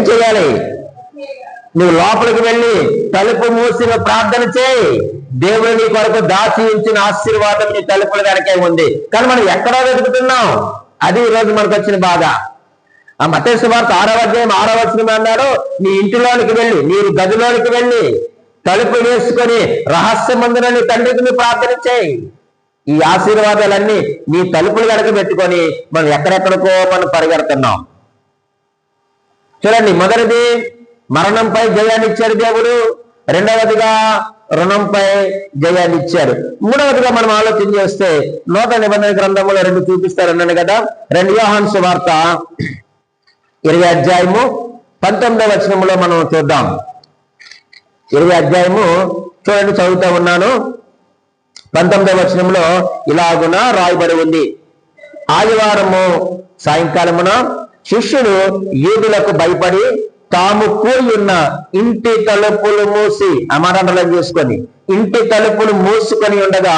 చేయాలి? నువ్వు లోపలికి వెళ్ళి తలుపు మూసి ప్రార్థన చేయి. దేవుడు నీ కొరకు దాచి ఉంచిన ఆశీర్వాదం నీ తలుపుల వెనకే ఉంది. కానీ మనం ఎక్కడో వెతుకుతున్నాం. అది ఈరోజు మనకు వచ్చిన బాధ. ఆ మత్తయి సువార్త 6వ అధ్యాయం 6వ వచనం అన్నాడు, నీ ఇంటిలోనికి వెళ్ళి, నీ గదిలోనికి వెళ్ళి తలుపు వేసుకొని రహస్యమందున నీ తండ్రికి నువ్వు ప్రార్థన చేయి. ఈ ఆశీర్వాదాలన్నీ నీ తలుపులు వెనక పెట్టుకొని మనం ఎక్కడెక్కడికో మనం పరిగెడుతున్నాం. చూడండి, మొదటిది మరణంపై జయాన్ని ఇచ్చాడు దేవుడు. రెండవదిగా రుణంపై జయాన్ని ఇచ్చాడు. మూడవదిగా మనం ఆలోచన చేస్తే నూతన నిబంధన గ్రంథంలో 2 చూపిస్తారన్నాను కదా. 2 యోహాను సువార్త 20వ అధ్యాయము 19వ వచనంలో మనం చూద్దాం. 20వ అధ్యాయము చూడండి, చదువుతూ ఉన్నాను. 19వ వచనంలో ఇలాగున రాయబడి ఉంది, ఆదివారము సాయంకాలమున శిష్యుడు యూదులకు భయపడి తాము కూలి ఉన్న ఇంటి తలుపులు మూసి, అమారంటలం చేసుకొని ఇంటి తలుపులు మూసుకొని ఉండగా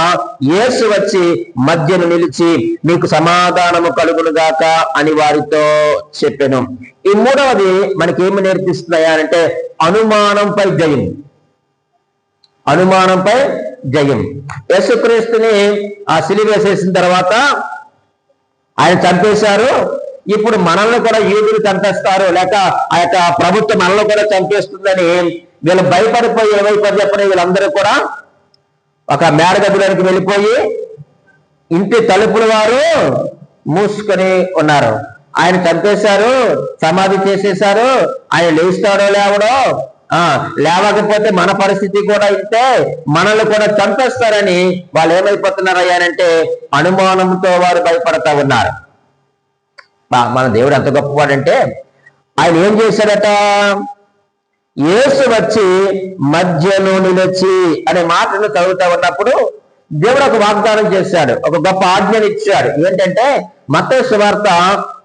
యేసు వచ్చి మధ్యను నిలిచి నీకు సమాధానము కలుగునుగాక అని వారితో చెప్పెను. ఈ మూడవది మనకేమి నేర్పిస్తున్నాయా అంటే అనుమానంపై జయం. అనుమానంపై జయం. యేసుక్రీస్తుని ఆ సిలువ వేసేసిన తర్వాత ఆయన చంపేశారు. ఇప్పుడు మనల్ని కూడా యూదులు చంపేస్తారు, లేక ఆ యొక్క ప్రభుత్వం మనల్ని కూడా చంపేస్తుందని వీళ్ళు భయపడిపోయి 20 చెప్పని వీళ్ళందరూ కూడా ఒక మేడగదిలోనికి వెళ్ళిపోయి ఇంటి తలుపుల వారు మూసుకొని ఉన్నారు. ఆయన చంపేశారు, సమాధి చేసేశారు. ఆయన లేస్తాడో లేవడో, లేవకపోతే మన పరిస్థితి కూడా ఇంతే, మనల్ని కూడా చంపేస్తారని వాళ్ళు ఏమైపోతున్నారు అయ్యానంటే అనుమానంతో వారు భయపడతా ఉన్నారు. మన దేవుడు ఎంత గొప్పవాడంటే ఆయన ఏం చేశాడట, యేసు వచ్చి మధ్యలో నిలిచి అనే మాటను చదువుతా ఉన్నప్పుడు దేవుడు ఒక వాగ్దానం చేశాడు, ఒక గొప్ప ఆజ్ఞను ఇచ్చాడు. ఏంటంటే మత్తయి సువార్త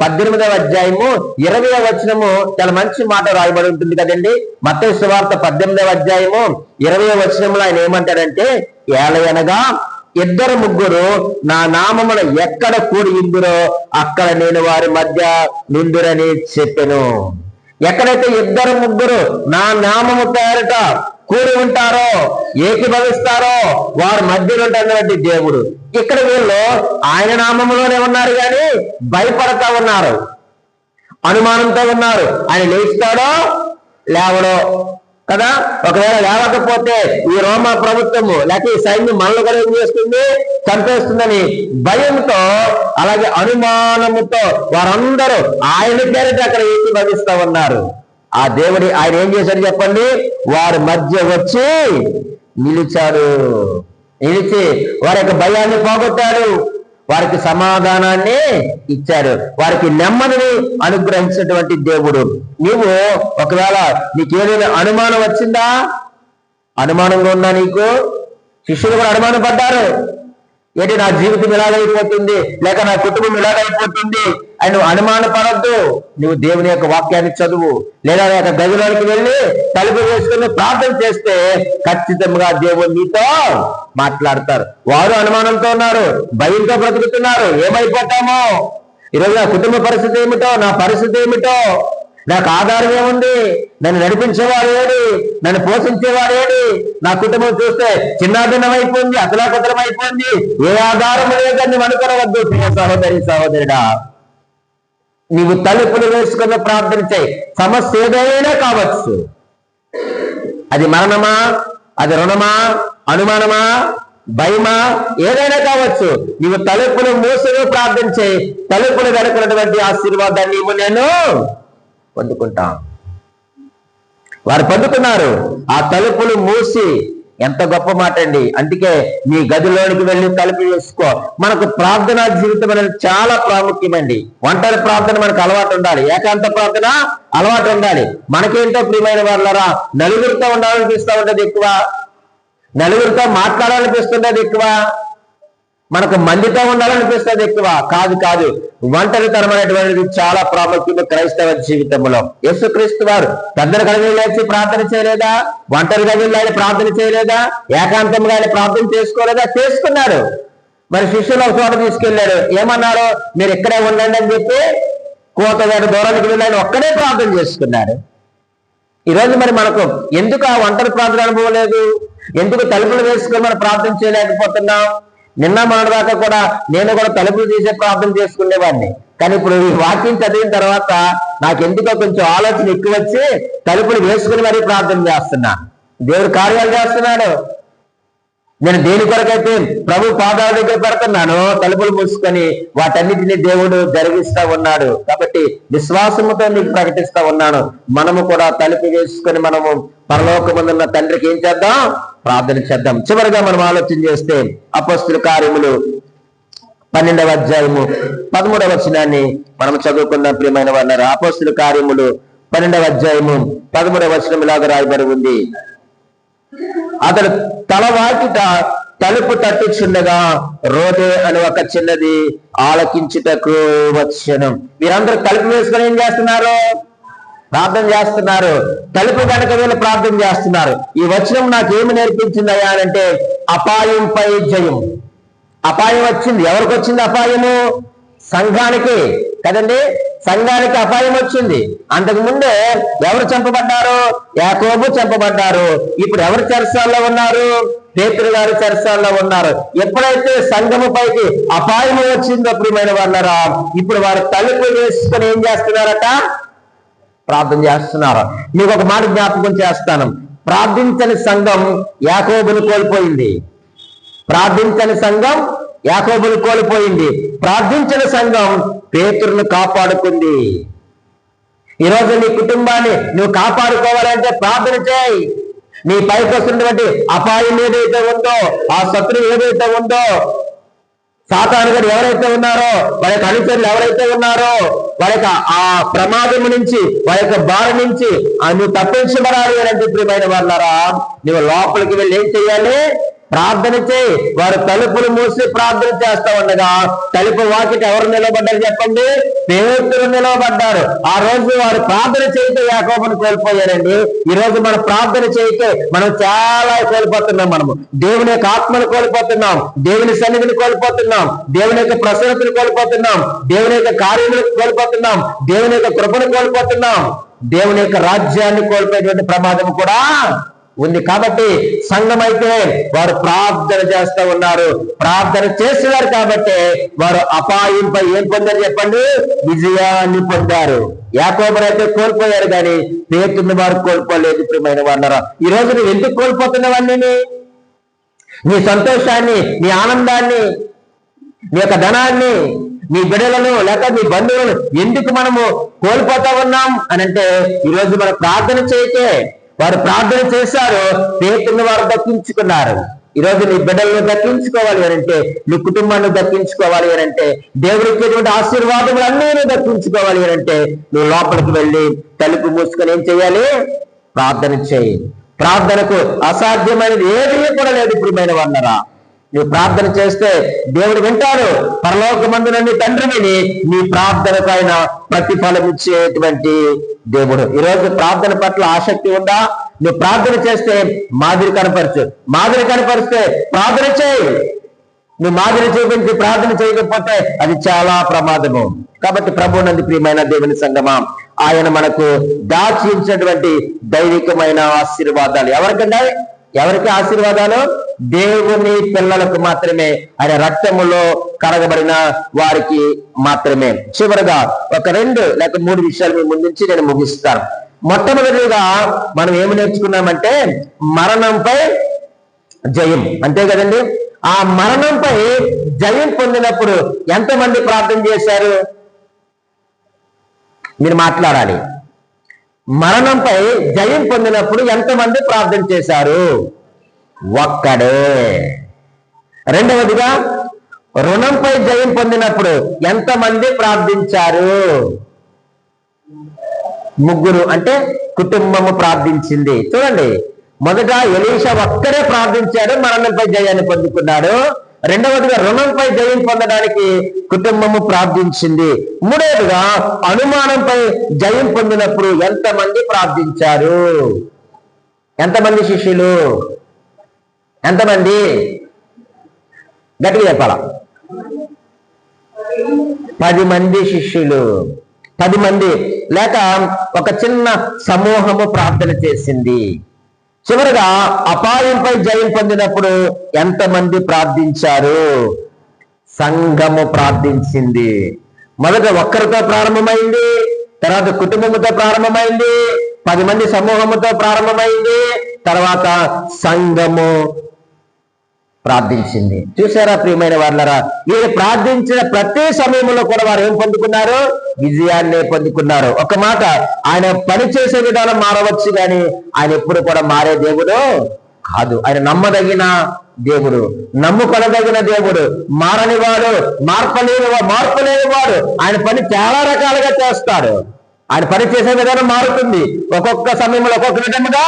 18వ అధ్యాయము 20వ వచనము చాలా మంచి మాట రాయబడి ఉంటుంది కదండి. మత్తయి సువార్త 18వ అధ్యాయము 20వ వచనంలో ఆయన ఏమంటాడంటే, ఏలయనగా 2-3 నా నామమున ఎక్కడ కూడి ఇందురో అక్కడ నేను వారి మధ్య నిందురని చెప్పెను. ఎక్కడైతే 2-3 నా నామము పేరట కూడి ఉంటారో, ఏకీభవిస్తారో వారి మధ్యలో ఉంటున్నటువంటి దేవుడు. ఇక్కడ వీళ్ళు ఆయన నామములోనే ఉన్నారు కానీ భయపడతా ఉన్నారు, అనుమానంతో ఉన్నారు. ఆయన లేస్తాడో లేవడో కదా. ఒకవేళ లేవకపోతే ఈ రోమా ప్రభుత్వము లేక ఈ సైన్యం మనల్ని కూడా ఏం చేస్తుంది, చంపేస్తుందని భయంతో, అలాగే అనుమానముతో వారందరూ ఆయన పేరిట అక్కడ ఏకీభవిస్తా ఉన్నారు. ఆ దేవుడి ఆయన ఏం చేశాడు చెప్పండి, వారి మధ్య వచ్చి నిలిచాడు. నిలిచి వారి యొక్క భయాన్ని పోగొట్టాడు, వారికి సమాధానాన్ని ఇచ్చాడు, వారికి నెమ్మదిని అనుగ్రహించినటువంటి దేవుడు. నీవు ఒకవేళ నీకేదైనా అనుమానం వచ్చిందా, అనుమానంగా ఉందా నీకు? శిష్యులు కూడా అనుమానం పడ్డారు. ఏంటి నా జీవితం ఇలాగైపోతుంది, లేక నా కుటుంబం ఇలాగైపోతుంది అని నువ్వు అనుమాన పడద్దు. నువ్వు దేవుని యొక్క వాక్యాన్ని చదువు, లేదా యొక్క గదిలోనికి వెళ్ళి తలుపు వేసుకుని ప్రార్థన చేస్తే ఖచ్చితంగా దేవుడు నీతో మాట్లాడతారు. వారు అనుమానంతో ఉన్నారు, భయంతో బ్రతుకుతున్నారు. ఏమైపోతామో, ఈరోజు నా కుటుంబ పరిస్థితి ఏమిటో, నా పరిస్థితి ఏమిటో, నాకు ఆధారం ఏముంది, నన్ను నడిపించేవాడు ఏడి, నన్ను పోషించేవాడు ఏడి, నా కుటుంబం చూస్తే చిన్నాభిన్నం అయిపోయింది, అతలాకుతలం అయిపోయింది, ఏ ఆధారం లేదని నువ్వు అనుకోవద్దు. సహోదరి సహోదరుడా, నీవు తలుపులు వేసుకున్న ప్రార్థన చేయి. సమస్య ఏదైనా కావచ్చు, అది మరణమా, అది రుణమా, అనుమానమా, భయమా, ఏదైనా కావచ్చు. నీవు తలుపులు మూసుకు ప్రార్థన చేయి. తలుపులు వెనుకున్నటువంటి ఆశీర్వాదాన్ని నీవు నేను పొందుకుంటాం. వారు పొందుకున్నారు. ఆ తలుపులు మూసి, ఎంత గొప్ప మాట అండి. అందుకే నీ గదిలోనికి వెళ్ళి తలుపు వేసుకో. మనకు ప్రార్థనా జీవితం అనేది చాలా ప్రాముఖ్యమండి. ఒంటరి ప్రార్థన మనకు అలవాటు ఉండాలి, ఏకాంత ప్రార్థన అలవాటు ఉండాలి. మనకేంటో ప్రియమైన వాళ్ళరా, నలుగురితో ఉండాలనిపిస్తూ ఉండదు ఎక్కువ, నలుగురితో మాట్లాడాలనిపిస్తుండదు ఎక్కువ, మనకు మందితో ఉండాలనిపిస్తుంది ఎక్కువ. కాదు కాదు, ఒంటరితనం అనేటువంటిది చాలా ప్రాముఖ్యత క్రైస్తవ జీవితంలో. యేసుక్రీస్తు వారు పెద్దల గదిలో లేచి ప్రార్థన చేయలేదా? ఒంటరి గదిలో ఆయన ప్రార్థన చేయలేదా? ఏకాంతంగా ఆయన ప్రార్థన చేసుకోలేదా? చేసుకున్నాడు. మరి శిష్యులు ఒక చోట తీసుకెళ్లాడు, ఏమన్నారు, మీరు ఇక్కడే ఉండండి అని చెప్పి కోట దూరానికి వెళ్ళి ఆయన ఒక్కడే ప్రార్థన చేసుకున్నాడు. ఈరోజు మరి మనకు ఎందుకు ఆ ఒంటరి ప్రార్థన అనుభవం లేదు? ఎందుకు తలుపులు వేసుకొని మనం ప్రార్థన చేయలేకపోతున్నాం? నిన్న మొన్నటిదాకా కూడా నేను కూడా తలుపులు తీసే ప్రార్థన చేసుకునేవాడిని. కానీ ఇప్పుడు ఈ వాక్యం చదివిన తర్వాత నాకెందుకో కొంచెం ఆలోచన ఎక్కువ వచ్చి తలుపులు వేసుకుని మరీ ప్రార్థన చేస్తున్నా. దేవుడు కార్యాలు చేస్తున్నాడు. నేను దేని కొరకైతే ప్రభు పాదాల దగ్గర పెడుతున్నాను, తలుపులు మూసుకొని వాటన్నిటిని దేవుడు జరిగిస్తా ఉన్నాడు. కాబట్టి విశ్వాసముతో నీకు ప్రకటిస్తా ఉన్నాను, మనము కూడా తలుపు వేసుకొని మనము పరలోకమందున్న తండ్రికి ఏం చేద్దాం? ప్రార్థన చేద్దాం. చివరిగా మనం ఆలోచన చేస్తే అపొస్తలుల కార్యములు 12వ అధ్యాయము 13వ వచనాన్ని మనం చదువుకున్న ప్రియమైన వారు. అపొస్తలుల కార్యములు 12వ అధ్యాయము 13వ వచనం ఇలాగ రాయబడి ఉంది. అతడు తలవాకిట తలుపు తట్టుచుండగా రోదే అని ఒక చిన్నది ఆలకించుటకు వచ్చెను. మీరందరూ తలుపు వేసుకొని ఏం చేస్తున్నారు? ప్రార్థన చేస్తున్నారు. తలుపు కనుక వీళ్ళు ప్రార్థన చేస్తున్నారు. ఈ వచనం నాకు ఏమి నేర్పించిందయ్యా అంటే అపాయంపై జయం. అపాయం వచ్చింది. ఎవరికి వచ్చింది అపాయము? సంఘానికి కదండి. సంఘానికి అపాయం వచ్చింది. అంతకు ముందే ఎవరు చంపబడ్డారు? యాకోబు చంపబడ్డారు. ఇప్పుడు ఎవరు చెరసాల్లో ఉన్నారు? పేతురు గారు చెరసాల్లో ఉన్నారు. ఎప్పుడైతే సంఘము పైకి అపాయం వచ్చిందో ప్రియమైన వాళ్ళరా, ఇప్పుడు వారు తలుపు వేసుకొని ఏం చేస్తున్నారట? ప్రార్థన చేస్తున్నారు. మీకు ఒక మాట జ్ఞాపకం చేస్తాను. ప్రార్థించని సంఘం యాకోబును కోల్పోయింది. ప్రార్థించని సంఘం యాకోబును కోల్పోయింది. ప్రార్థించిన సంఘం పేతురును కాపాడుకుంది. ఈరోజు నీ కుటుంబాన్ని నువ్వు కాపాడుకోవాలంటే ప్రార్థన చేయి. నీ పైకి వస్తున్నటువంటి అపాయం ఏదైతే ఉందో, ఆ శత్రువు ఏదైతే ఉందో, సాతాను గారు ఎవరైతే ఉన్నారో, వారి యొక్క అనుచరులు ఎవరైతే ఉన్నారో, వారి యొక్క ఆ ప్రమాదం నుంచి, వారి యొక్క బారి నుంచి నువ్వు తప్పించబడాలి అంటే ప్రియమైన వాళ్ళారా, నువ్వు లోపలికి వెళ్ళి ఏం చెయ్యాలి? ప్రార్థన చేయి. వారు తలుపులు మూసి ప్రార్థన చేస్తా ఉండగా తలుపు వాకిట ఎవరు నిలబడ్డారు చెప్పండి? పేతురు నిలవబడ్డారు. ఆ రోజు వారు ప్రార్థన చేయక యాకోబును కోల్పోయారండి. ఈ రోజు మనం ప్రార్థన చేయకే మనం చాలా కోల్పోతున్నాం. మనము దేవుని యొక్క ఆత్మను కోల్పోతున్నాం, దేవుని సన్నిధిని కోల్పోతున్నాం, దేవుని యొక్క ప్రసన్నతను కోల్పోతున్నాం, దేవుని యొక్క కార్యములను కోల్పోతున్నాం, దేవుని యొక్క కృపను కోల్పోతున్నాం, దేవుని యొక్క రాజ్యాన్ని కోల్పోయేటువంటి ప్రమాదం కూడా ఉంది. కాబట్టి సంఘం అయితే వారు ప్రార్థన చేస్తూ ఉన్నారు. ప్రార్థన చేస్తున్నారు కాబట్టి వారు అపాయంపై ఏం పొందారు చెప్పండి? విజయాన్ని పొందారు. యాకోబును అయితే కోల్పోయారు కానీ పేతురుని వారు కోల్పోలేదు. ప్రియమైన వాళ్ళారా, ఈ రోజు నువ్వు ఎందుకు కోల్పోతున్నావన్నీ? నీ సంతోషాన్ని, నీ ఆనందాన్ని, నీ యొక్క ధనాన్ని, నీ బిడ్డలను లేక నీ బంధువులను ఎందుకు మనము కోల్పోతా ఉన్నాం అని అంటే ఈరోజు మనం ప్రార్థన చేయకే. వారు ప్రార్థన చేశారు, పేతురుని వారు దక్కించుకున్నారు. ఈరోజు నీ బిడ్డలను దక్కించుకోవాలి అనంటే, నీ కుటుంబాన్ని దక్కించుకోవాలి అనంటే, దేవుడు ఇచ్చేటువంటి ఆశీర్వాదములు అన్నీ దక్కించుకోవాలి అనంటే నువ్వు లోపలికి వెళ్ళి తలుపు మూసుకొని ఏం చేయాలి? ప్రార్థన చేయి. ప్రార్థనకు అసాధ్యమైనది ఏదీ కూడా లేదు. ప్రియమైన వాళ్ళరా, నువ్వు ప్రార్థన చేస్తే దేవుడు వింటాడు. పరలోకమందున తండ్రి విని నీ ప్రార్థనకు ఆయన ప్రతిఫలం ఇచ్చేటువంటి దేవుడు. ఈరోజు ప్రార్థన పట్ల ఆసక్తి ఉందా? నువ్వు ప్రార్థన చేస్తే మాదిరి కనపరచు. మాదిరి కనపరిస్తే ప్రార్థన చేయి. నువ్వు మాదిరి చూపించి ప్రార్థన చేయకపోతే అది చాలా ప్రమాదము. కాబట్టి ప్రభువునందు ప్రియమైన దేవుని సంగమా, ఆయన మనకు దాచించినటువంటి దైవికమైన ఆశీర్వాదాలు ఎవరికి ఆశీర్వాదాలు? దేవుని పిల్లలకు మాత్రమే, ఆయన రక్తములో కడగబడిన వారికి మాత్రమే. చివరగా ఒక 2 లేక 3 విషయాలు మీ ముందుంచి నేను ముగిస్తాను. మొట్టమొదటిగా మనం ఏమి నేర్చుకున్నామంటే మరణంపై జయం. అంతే కదండి. ఆ మరణంపై జయం పొందినప్పుడు ఎంతమంది ప్రార్థన చేశారు? మీరు మాట్లాడాలి. మరణంపై జయం పొందినప్పుడు ఎంతమంది ప్రార్థన చేశారు? ఒక్కడే. రెండవదిగా రుణంపై జయం పొందినప్పుడు ఎంతమంది ప్రార్థించారు? 3. అంటే కుటుంబము ప్రార్థించింది. చూడండి, మొదట ఎలీషా ఒక్కడే ప్రార్థించాడు, మరణంపై జయాన్ని పొందుకున్నాడు. రెండవదిగా రుణంపై జయం పొందడానికి కుటుంబము ప్రార్థించింది. మూడవదిగా అనుమానంపై జయం పొందినప్పుడు ఎంతమంది ప్రార్థించారు? ఎంతమంది శిష్యులు? ఎంతమంది? గట్టిగా చెప్పాల. 10 మంది శిష్యులు. 10 మంది లేక ఒక చిన్న సమూహము ప్రార్థన చేసింది. చివరిగా అపాయంపై జయం పొందినప్పుడు ఎంతమంది ప్రార్థించారు? సంఘము ప్రార్థించింది. మొదట ఒక్కరితో ప్రారంభమైంది, తర్వాత కుటుంబముతో ప్రారంభమైంది, 10 మంది సమూహముతో ప్రారంభమైంది, తర్వాత సంఘము ప్రార్థించింది. చూసారా ప్రియమైన వాళ్ళరా, వీరు ప్రార్థించిన ప్రతి సమయంలో కూడా వారు ఏం పొందుకున్నారు? విజయాన్నే పొందుకున్నారు. ఒక మాట, ఆయన పనిచేసే విధానం మారవచ్చు కానీ ఆయన ఎప్పుడు కూడా మారే దేవుడు కాదు. ఆయన నమ్మదగిన దేవుడు, నమ్ముకొనదగిన దేవుడు, మారని వాడు, మార్పులేని వాడు. ఆయన పని చాలా రకాలుగా చేస్తాడు. ఆయన పని చేసే విధానం మారుతుంది, ఒక్కొక్క సమయంలో ఒక్కొక్క విధముగా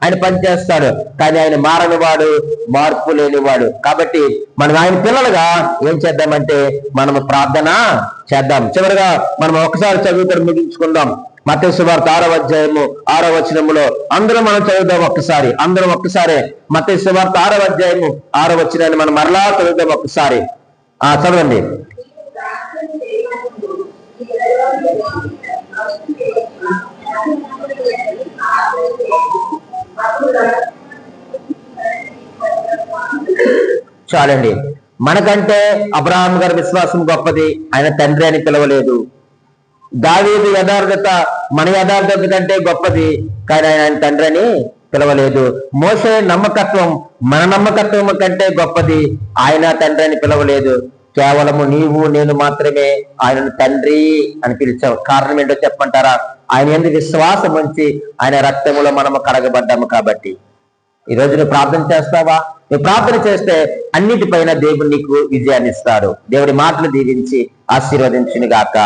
ఆయన పని చేస్తాడు. కానీ ఆయన మారని వాడు, మార్పు లేనివాడు. కాబట్టి మనం ఆయన పిల్లలుగా ఏం చేద్దామంటే మనము ప్రార్థన చేద్దాం. చివరిగా మనం ఒకసారి చదువుకొని ముగించుకుందాం. మత్తయి సువార్త 6వ అధ్యాయము 6వ వచనములో అందరం మనం చదువుదాం ఒక్కసారి. అందరం ఒక్కసారి మత్తయి సువార్త 6వ అధ్యాయము 6వ వచనాన్ని మనం మరలా చదువుదాం ఒక్కసారి. చదవండి. చాలండి. మనకంటే అబ్రహాం గారి విశ్వాసం గొప్పది, ఆయన తండ్రి అని పిలవలేదు. దావీదు యథార్థత మన యథార్థత కంటే గొప్పది, కానీ ఆయన తండ్రి అని పిలవలేదు. మోసే నమ్మకత్వం మన నమ్మకత్వం కంటే గొప్పది, ఆయన తండ్రి అని పిలవలేదు. కేవలము నీవు నేను మాత్రమే ఆయనను తండ్రి అని పిలిచావు. కారణం ఏంటో చెప్పంటారా? ఆయన ఎందుకు విశ్వాసం ఉంచి ఆయన రక్తములో మనము కడగబడ్డాము కాబట్టి. ఈ రోజు నువ్వు ప్రార్థన చేస్తావా? నువ్వు ప్రార్థన చేస్తే అన్నిటిపైన దేవుడు నీకు విజయాన్ని ఇస్తాడు. దేవుడి మాటలు దీవించి ఆశీర్వదించును గాక.